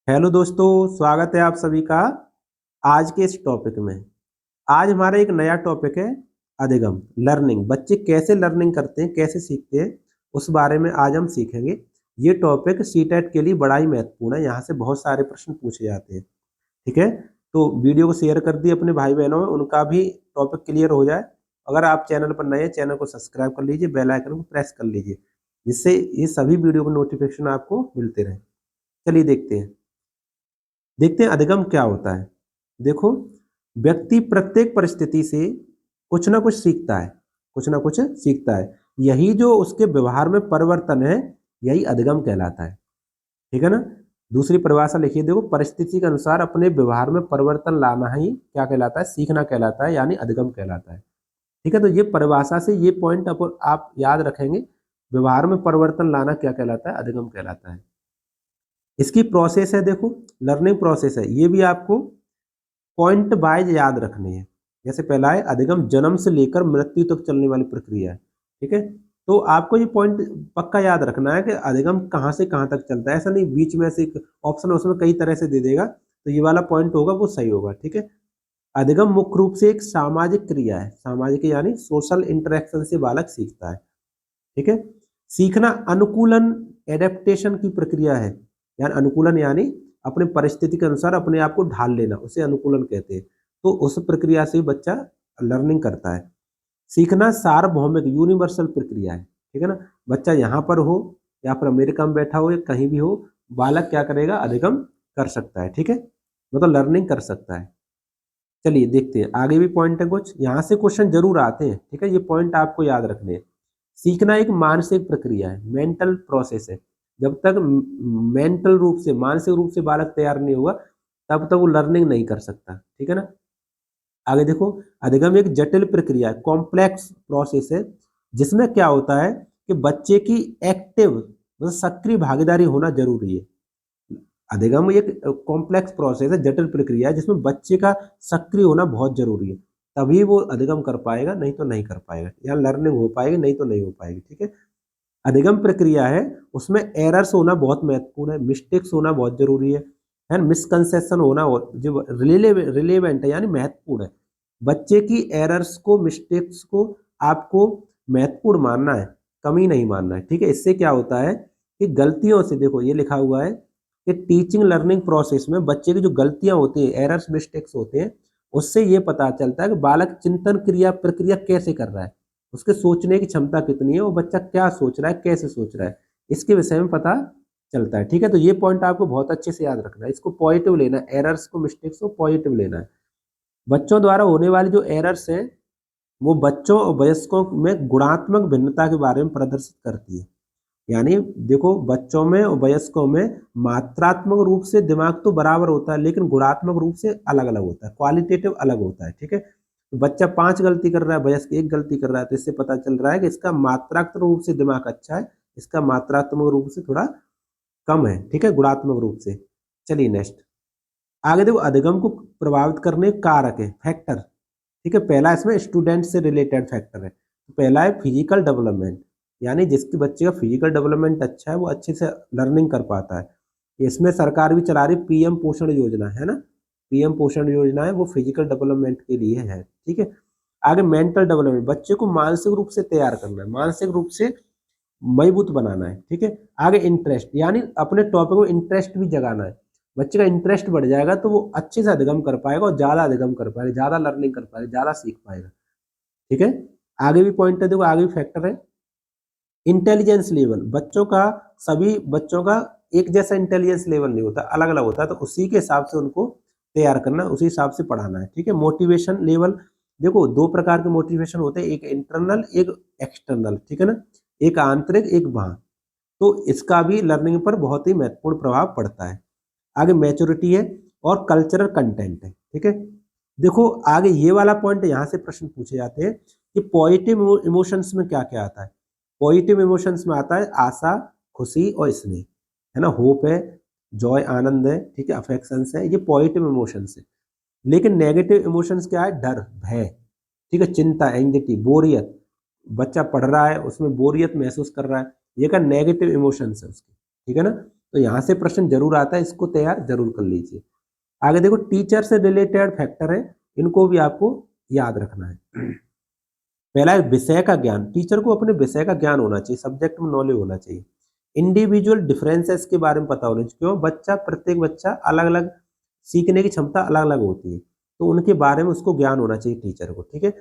Hello दोस्तों, स्वागत है आप सभी का आज के इस टॉपिक में। आज हमारा एक नया टॉपिक है अधिगम लर्निंग। बच्चे कैसे लर्निंग करते हैं, कैसे सीखते हैं, उस बारे में आज हम सीखेंगे। ये टॉपिक सीटेट के लिए बड़ा ही महत्वपूर्ण है। यहाँ से बहुत सारे प्रश्न पूछे जाते हैं। ठीक है, तो वीडियो को शेयर कर दिए अपने भाई बहनों में, उनका भी टॉपिक क्लियर हो जाए। अगर आप चैनल पर नए हैं, चैनल को सब्सक्राइब कर लीजिए, बेल आइकन को प्रेस कर लीजिए, जिससे ये सभी वीडियो को नोटिफिकेशन आपको मिलते रहे। चलिए देखते हैं अधिगम क्या होता है। देखो, व्यक्ति प्रत्येक परिस्थिति से कुछ ना कुछ सीखता है, कुछ ना कुछ सीखता है। यही जो उसके व्यवहार में परिवर्तन है, यही अधिगम कहलाता है। ठीक है ना। दूसरी परिभाषा लिखिए, देखो, परिस्थिति के अनुसार अपने व्यवहार में परिवर्तन लाना ही क्या कहलाता है? सीखना कहलाता है, यानी अधिगम कहलाता है। ठीक है, तो ये परिभाषा से ये पॉइंट आप याद रखेंगे। व्यवहार में परिवर्तन लाना क्या कहलाता है? अधिगम कहलाता है। इसकी प्रोसेस है, देखो, लर्निंग प्रोसेस है। ये भी आपको पॉइंट वाइज याद रखनी है। जैसे पहला है अधिगम जन्म से लेकर मृत्यु तक चलने वाली प्रक्रिया है। ठीक है, तो आपको ये पॉइंट पक्का याद रखना है कि अधिगम कहाँ से कहाँ तक चलता है। ऐसा नहीं बीच में से ऑप्शन उसमें कई तरह से दे देगा, तो ये वाला पॉइंट होगा वो सही होगा। ठीक है, अधिगम मुख्य रूप से एक सामाजिक क्रिया है। सामाजिक यानी सोशल इंटरेक्शन से बालक सीखता है। ठीक है, सीखना अनुकूलन एडेप्टेशन की प्रक्रिया है। यानी अनुकूलन यानी अपने परिस्थिति के अनुसार अपने आप को ढाल लेना, उसे अनुकूलन कहते हैं। तो उस प्रक्रिया से बच्चा लर्निंग करता है। सीखना सार्वभौमिक यूनिवर्सल प्रक्रिया है। ठीक है ना। बच्चा यहाँ पर हो या फिर अमेरिका में बैठा हो या कहीं भी हो, बालक क्या करेगा? अधिगम कर सकता है। ठीक है, मतलब लर्निंग कर सकता है। चलिए देखते हैं, आगे भी पॉइंट है कुछ, यहाँ से क्वेश्चन जरूर आते हैं। ठीक है, ये पॉइंट आपको याद रखने हैं। सीखना एक मानसिक प्रक्रिया है, मेंटल प्रोसेस है। जब तक मेंटल रूप से, मानसिक रूप से बालक तैयार नहीं होगा, तब तक वो लर्निंग नहीं कर सकता। ठीक है ना। आगे देखो, अधिगम एक जटिल प्रक्रिया है, कॉम्प्लेक्स प्रोसेस है, जिसमें क्या होता है कि बच्चे की एक्टिव मतलब सक्रिय भागीदारी होना जरूरी है। अधिगम एक कॉम्प्लेक्स प्रोसेस है, जटिल प्रक्रिया है, जिसमें बच्चे का सक्रिय होना बहुत जरूरी है। तभी वो अधिगम कर पाएगा, नहीं तो नहीं कर पाएगा। या लर्निंग हो पाएगी, नहीं तो नहीं हो पाएगी। ठीक है, अधिगम प्रक्रिया है, उसमें एरर्स होना बहुत महत्वपूर्ण है, मिस्टेक्स होना बहुत जरूरी है, मिसकंसेप्शन होना जो रिलेवेंट है यानी महत्वपूर्ण है। बच्चे की एरर्स को, मिस्टेक्स को आपको महत्वपूर्ण मानना है, कमी नहीं मानना है। ठीक है, इससे क्या होता है कि गलतियों से, देखो ये लिखा हुआ है कि टीचिंग लर्निंग प्रोसेस में बच्चे की जो गलतियां होती हैं, एरर्स मिस्टेक्स होते हैं, उससे ये पता चलता है कि बालक चिंतन क्रिया प्रक्रिया कैसे कर रहा है, उसके सोचने की क्षमता कितनी है, वो बच्चा क्या सोच रहा है, कैसे सोच रहा है, इसके विषय में पता चलता है। ठीक है, तो ये पॉइंट आपको बहुत अच्छे से याद रखना है। इसको पॉजिटिव लेना है, एरर्स को, मिस्टेक्स को पॉजिटिव लेना है। बच्चों द्वारा होने वाली जो एरर्स हैं, वो बच्चों और वयस्कों में गुणात्मक भिन्नता के बारे में प्रदर्शित करती है। यानी देखो, बच्चों में और वयस्कों में मात्रात्मक रूप से दिमाग तो बराबर होता है, लेकिन गुणात्मक रूप से अलग अलग होता है, क्वालिटेटिव अलग होता है। ठीक है, तो बच्चा 5 गलती कर रहा है, वयस्क 1 गलती कर रहा है, तो इससे पता चल रहा है कि इसका मात्रात्मक रूप से दिमाग अच्छा है, इसका मात्रात्मक रूप से थोड़ा कम है। ठीक है, गुणात्मक रूप से। चलिए नेक्स्ट, आगे देखो, अधिगम को प्रभावित करने कारक है, फैक्टर। ठीक है, पहला इसमें स्टूडेंट से रिलेटेड फैक्टर है। तो पहला है फिजिकल डेवलपमेंट, यानी जिसके बच्चे का फिजिकल डेवलपमेंट अच्छा है, वो अच्छे से लर्निंग कर पाता है। इसमें सरकार भी चला रही पीएम पोषण योजना है ना। पीएम पोषण योजना है, वो फिजिकल डेवलपमेंट के लिए है। ठीक है, आगे मेंटल डेवलपमेंट, बच्चे को मानसिक रूप से तैयार करना है, मानसिक रूप से मजबूत बनाना है। ठीक है, आगे इंटरेस्ट, यानी अपने टॉपिक में इंटरेस्ट भी जगाना है। बच्चे का इंटरेस्ट बढ़ जाएगा तो वो अच्छे से अधिगम कर पाएगा और ज्यादा अधिगम कर पाएगा, ज्यादा लर्निंग कर पाएगा, ज्यादा सीख पाएगा। ठीक है, आगे भी पॉइंट है, देखो आगे भी फैक्टर है। इंटेलिजेंस लेवल, बच्चों का, सभी बच्चों का एक जैसा इंटेलिजेंस लेवल नहीं होता, अलग अलग होता है, तो उसी के हिसाब से उनको तैयार करना, उसी हिसाब से पढ़ाना है। ठीक है, मोटिवेशन लेवल, देखो 2 प्रकार के मोटिवेशन होते हैं, एक इंटरनल एक एक्सटर्नल। ठीक है ना, एक आंतरिक एक बाह्य। तो इसका भी लर्निंग पर बहुत ही महत्वपूर्ण प्रभाव पड़ता है। आगे मैच्योरिटी है और कल्चरल कंटेंट है। ठीक है, देखो आगे ये वाला पॉइंट, यहाँ से प्रश्न पूछे जाते हैं कि पॉजिटिव इमोशंस में क्या क्या आता है। पॉजिटिव इमोशंस में आता है आशा, खुशी और स्नेह, है ना, होप है, जॉय आनंद है। ठीक है, अफेक्शंस है, ये पॉजिटिव इमोशंस है। लेकिन नेगेटिव इमोशंस क्या है? डर, भय, ठीक है, चिंता, एंग्जाइटी, बोरियत, बच्चा पढ़ रहा है उसमें बोरियत महसूस कर रहा है, ये का नेगेटिव इमोशंस है उसके। ठीक है ना, तो यहाँ से प्रश्न जरूर आता है, इसको तैयार जरूर कर लीजिए। आगे देखो, टीचर से रिलेटेड फैक्टर है, इनको भी आपको याद रखना है। पहला है विषय का ज्ञान, टीचर को अपने विषय का ज्ञान होना चाहिए, सब्जेक्ट में नॉलेज होना चाहिए। इंडिविजुअल डिफरेंसेस के बारे में पता होना चाहिए, क्यों, प्रत्येक बच्चा अलग अलग, सीखने की क्षमता अलग अलग होती है, तो उनके बारे में उसको ज्ञान होना चाहिए टीचर को, ठीक है।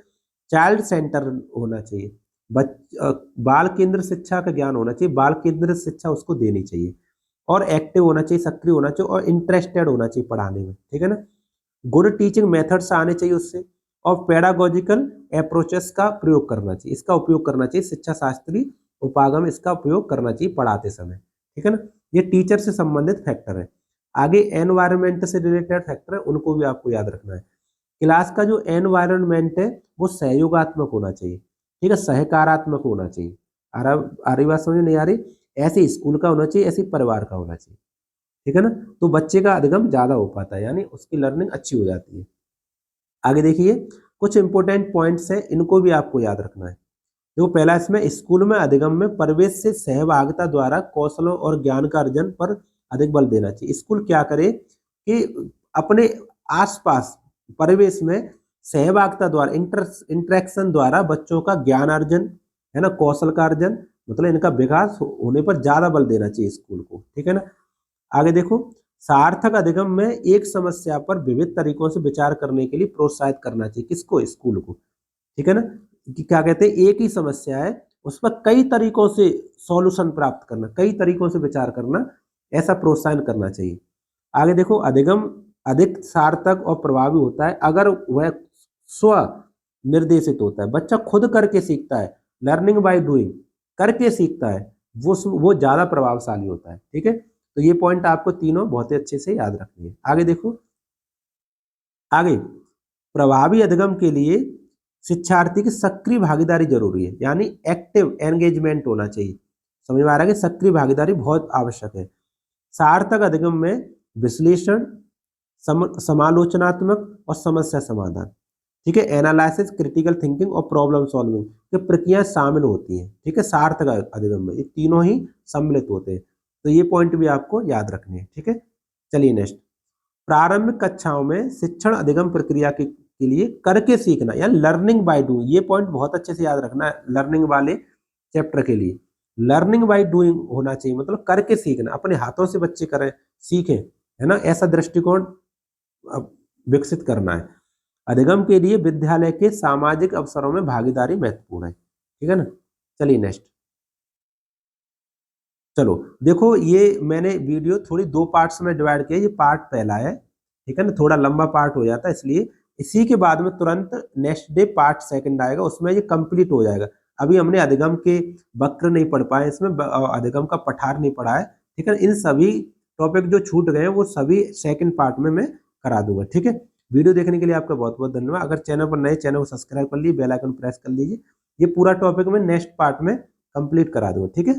चाइल्ड सेंटर होना चाहिए, बाल केंद्र शिक्षा का ज्ञान होना चाहिए, बाल केंद्र शिक्षा उसको देनी चाहिए। और एक्टिव होना चाहिए, सक्रिय होना चाहिए, और इंटरेस्टेड होना चाहिए पढ़ाने में, ठीक है ना। गुड टीचिंग मेथड्स आने चाहिए उससे, और पेडागोजिकल अप्रोचेस का प्रयोग करना चाहिए, इसका उपयोग करना चाहिए, शिक्षा शास्त्री उपागम इसका उपयोग करना चाहिए पढ़ाते समय, ठीक है ना। ये टीचर से संबंधित फैक्टर है। आगे एनवायरनमेंट से रिलेटेड फैक्टर है, उनको भी आपको याद रखना है। क्लास का जो एनवायरनमेंट है वो सहयोगात्मक होना चाहिए, ठीक है, सहकारात्मक होना चाहिए। आ रही बात समझ नहीं आ रही, ऐसे स्कूल का होना चाहिए, ऐसे परिवार का होना चाहिए, ठीक है ना। तो बच्चे का अधिगम ज्यादा हो पाता है, यानी उसकी लर्निंग अच्छी हो जाती है। आगे देखिए, कुछ इंपॉर्टेंट पॉइंट्स हैं, इनको भी आपको याद रखना है। देखो, पहला इसमें स्कूल में अधिगम में परिवेश से सहभागिता द्वारा कौशलों और ज्ञान का अर्जन पर अधिक बल देना चाहिए। स्कूल क्या करे कि अपने आसपास परिवेश में सहभागिता द्वारा, इंटरेक्शन द्वारा बच्चों का ज्ञान अर्जन, है ना, कौशल का अर्जन, मतलब इनका विकास होने पर ज्यादा बल देना चाहिए स्कूल को, ठीक है ना। आगे देखो, सार्थक अधिगम में एक समस्या पर विविध तरीकों से विचार करने के लिए प्रोत्साहित करना चाहिए, किसको, स्कूल को, ठीक है ना। कि क्या कहते हैं, एक ही समस्या है, उस पर कई तरीकों से सॉल्यूशन प्राप्त करना, कई तरीकों से विचार करना, ऐसा प्रोत्साहन करना चाहिए। आगे देखो, अधिगम अधिक सार्थक और प्रभावी होता है अगर वह स्व निर्देशित होता है, बच्चा खुद करके सीखता है, लर्निंग बाय डूइंग, करके सीखता है, वो ज्यादा प्रभावशाली होता है, ठीक है। तो ये पॉइंट आपको तीनों बहुत ही अच्छे से याद रखनी है। आगे देखो, आगे प्रभावी अधिगम के लिए शिक्षार्थी की सक्रिय भागीदारी जरूरी है, यानी एक्टिव एंगेजमेंट होना चाहिए। समझ में आ रहा है कि सक्रिय भागीदारी बहुत आवश्यक है। सार्थक अधिगम में विश्लेषण, समालोचनात्मक और समस्या समाधान, ठीक है, एनालिसिस, क्रिटिकल थिंकिंग और प्रॉब्लम सॉल्विंग ये प्रक्रियाएं शामिल होती हैं, ठीक है, सार्थक अधिगम में ये तीनों ही सम्मिलित होते हैं। तो ये पॉइंट भी आपको याद रखने हैं, ठीक है। चलिए नेक्स्ट, प्रारंभिक कक्षाओं में शिक्षण अधिगम प्रक्रिया के लिए करके सीखना या लर्निंग बाय डूइंग, ये पॉइंट बहुत अच्छे से याद रखना है लर्निंग वाले चैप्टर के लिए। लर्निंग बाय डूइंग होना चाहिए, मतलब करके सीखना, अपने हाथों से बच्चे करें, सीखें, है ना, ऐसा दृष्टिकोण विकसित करना है। अधिगम के लिए विद्यालय के सामाजिक अवसरों में भागीदारी महत्वपूर्ण है, ठीक है ना। चलिए नेक्स्ट, चलो देखो, ये मैंने वीडियो थोड़ी दो पार्ट्स में डिवाइड किया, ये पार्ट पहला है, ठीक है ना, थोड़ा लंबा पार्ट हो जाता है, इसलिए इसी के बाद में तुरंत नेक्स्ट डे पार्ट सेकंड आएगा, उसमें ये कंप्लीट हो जाएगा। अभी हमने अधिगम के वक्र नहीं पढ़ पाए, इसमें अधिगम का पठार नहीं पढ़ा है, ठीक है। इन सभी टॉपिक जो छूट गए हैं वो सभी सेकंड पार्ट में मैं करा दूंगा, ठीक है। वीडियो देखने के लिए आपका बहुत बहुत धन्यवाद। अगर चैनल पर नए, चैनल को सब्सक्राइब कर लीजिए, बेल आइकन प्रेस कर लीजिए। ये पूरा टॉपिक मैं नेक्स्ट पार्ट में कंप्लीट करा दूंगा, ठीक है।